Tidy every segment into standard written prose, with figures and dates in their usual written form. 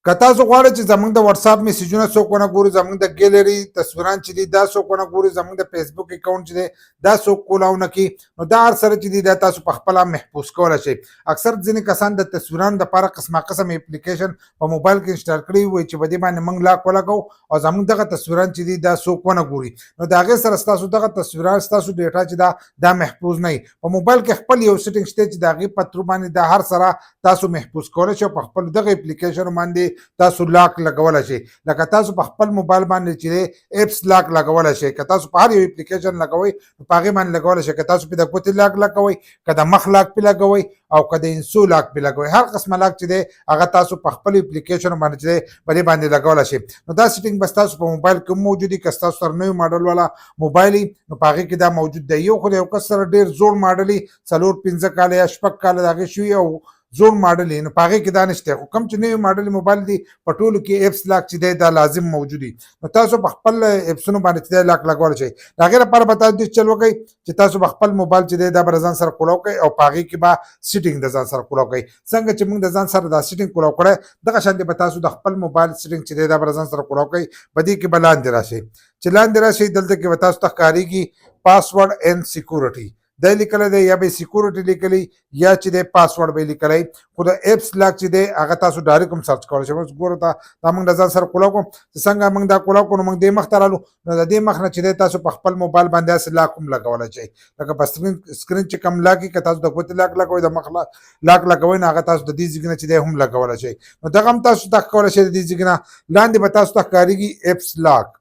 که تاسو غواړئ چې زموږ د واتس اپ میسیجونه څوک ونه ګوري، زموږ د ګیلری تصویران چې دي دا څوک ونه ګوري، زموږ د فیسبوک اکاونټ چې دی دا څوک کولاونه کړي، نو دا هر سره چې دي دا تاسو په خپله محفوظ کولی شئ. اکثر ځینې کسان د تصویرانو دپاره قسمه قسم اپلیکیشن په موبایل کې انسټال کړي وي چې په دې باندې موږ لاک ولګوو او زموږ دغه تصویران چې دي دا څوک ونه ګوري، نو د هغې سره ستاسو دغه تصویران ستاسو ډیټا چې دا محفوظ نه وي. په موبایل کې خپل یو سیټینګ شته چې د هغې په ترو باندې دا هر سره تاسو محفوظ کولی شئ او په خپل دغه اپلیکیشن باندې تاسو لاک لګولی شئ. لکه تاسو په خپل موبایل باندې چې دی ایپس لاک لګولی شئ، که تاسو په هر یو اپلیکیشن لګوئ نو په هغې باندې لګولی شئ، که تاسو پې د ګوتې لاک لګوئ، که د مخ لاک پې لګوئ او که د انسو لاک پې لګوئ، هر قسمه لاک چې دی هغه تاسو په خپل اپلیکیشن باندې چې دی په دې باندې لګولی شئ. نو دا سیټینګ به ستاسو په موبایل کې هم موجود وي. که ستاسو سره نوی ماډل والا موبایل وي نو په هغې کې دا موجود دی. یو خو د یو کس سره ډېر زوړ ماډل وي، 4-5 کاله یا 6 کاله د هغې شوي او زوړ ماډل نو په هغې کې دا نشته، خو کوم چې نوی ماډل موبایل دی په ټولو کې ایپس لاک چې دی دا لازم موجود وي. نو تاسو په خپل ایپسونو باندې چې دی لاک لګولی شئ. د هغې لپاره به تاسو داسې چل وکئ چې تاسو به خپل موبایل چې دی دا به د ځان سره کولاو کئ او په هغې کې به سیټینګ د ځان سره کولاو کئ. څنګه چې موږ د ځان سره دا سیټینګ کولاو کړی دغه شانتې به تاسو د خپل موبایل سیټینګ چې دی دا به د ځان سره کولاو کئ. په دې کې به لاندې راشئ، چې لاندې راشئ دلته کې به تاسو ته ښکارېږي پاسورډ اینډ سیکورټي، دا لیکلی دی یا به سیکورټي لیکلی یا چې دی پاسورډ به لیکلی. خو د ایپس لاک چې دی هغه تاسو ډایرکټ هم سرچ کولی شئ. اوس ګورو دا موږ د ځان سره کولاو کړو، چې څنګه موږ دا کولاو کړو نو موږ دې مخ ته رالو، نو د دې مخ نه چې دی تاسو په خپل موبایل باندې داسې لاک هم لګولی شئ. لکه په سکرین چې کوم لاک وي، که تاسو د ګوتې لاک لګوئ، د مخ لاک لګوئ نو هغه تاسو د دې ځای نه چې دی هم لګولی شئ. نو دغه هم تاسو ته ښکولی شئ. د دې ځای نه لاندې به تاسو ته ښکارېږي ایپس لاک،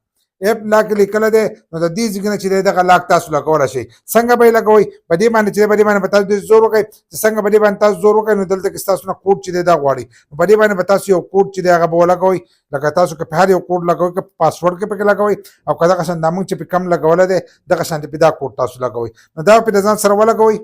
ایپ لاک لیکلی دی، نو د دې ځای نه چې دی دغه لاک تاسو لګولی شئ. څنګه به یې لګوئ؟ په دې باندې چې دی په دې باندې به تاسو ډېر زور وکړئ. چې څنګه په دې باندې تاسو زور وکړئ نو دلته کې ستاسو نه کوډ چې دی دا غواړي، نو په دې باندې به تاسو یو کوډ چې دی هغه به ولګوئ. لکه تاسو که په هر یو کوډ لګوئ، که پاسورډ کې پکې لګوئ او که دغه شان دا موږ چې پې کم لګولی دی دغه شانتې پې دا کوډ تاسو لګوئ. نو دا پې د ځان سره ولګوئ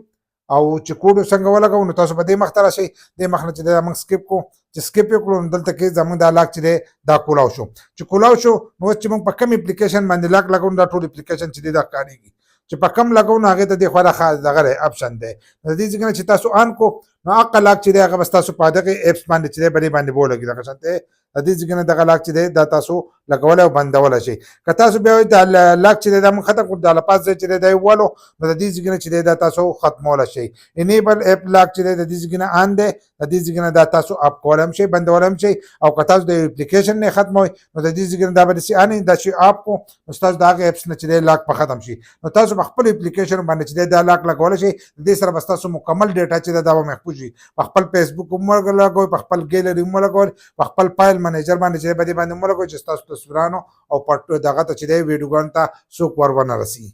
او چې کوډ څنګه ولګوو نو تاسو به دې مخ ته راشئ. دې مخ نه چې دی موږ سکیپ کړو، چې سکیپ یې کړو نو دلته کې زموږ دا لاک چې دی دا کولاو شو. چې کولاو شو نو اوس چې موږ په کوم اپلیکیشن باندې لاک لګوو دا ټول اپلیکیشن چې دی دا ښکارېږي. چې په کم لګوو نو هغې ته دې خوا دا دغه دی اپشن دی. د دې ځای نه چې تاسو آن کړو نو هغه لاک چې دی هغه به ستاسو په دغې ایپس باندې چې دی په دې باندې به ولګي. دغه شانتې د دې ځای نه دغه لاک چې دی دا تاسو لګولی او بندولی شئ. که تاسو بیا وایئ دا لاک چې دی دا موږ ختم کړو، دا لپاس ځای چې دی دا یې ووالو نو د دې ځای نه چې دی دا تاسو ختمولی شئ. انیبل ایپ لاک چې دی د دې ځای نه آن دی، د دې ځای نه دا تاسو اپ کولی هم شئ، بندولی هم شئ. او که تاسو د اپلیکیشن نه یې ختموئ نو د دې ځای نه دا به داسې ان دا چې اپ کړو نو ستاسو د هغې ایپس نه چې دی لاک به ختم شي. نو تاسو په خپل اپلیکیشن باندې چې دی دا لاک لګولی شئ. د دې سره به ستاسو مکمل ډیټا چې دی دا به محفوظ وي. په خپل فیسبوک هم ولګوئ، په خپل ګیلري هم ولګوئ، په خپل فایل منیجر باندې چې دی په دې باندې هم ولګوئ چې ستاسو تصویرانو او دغه ته چې دی ویډیوګانو ته څوک ور ونه رسي.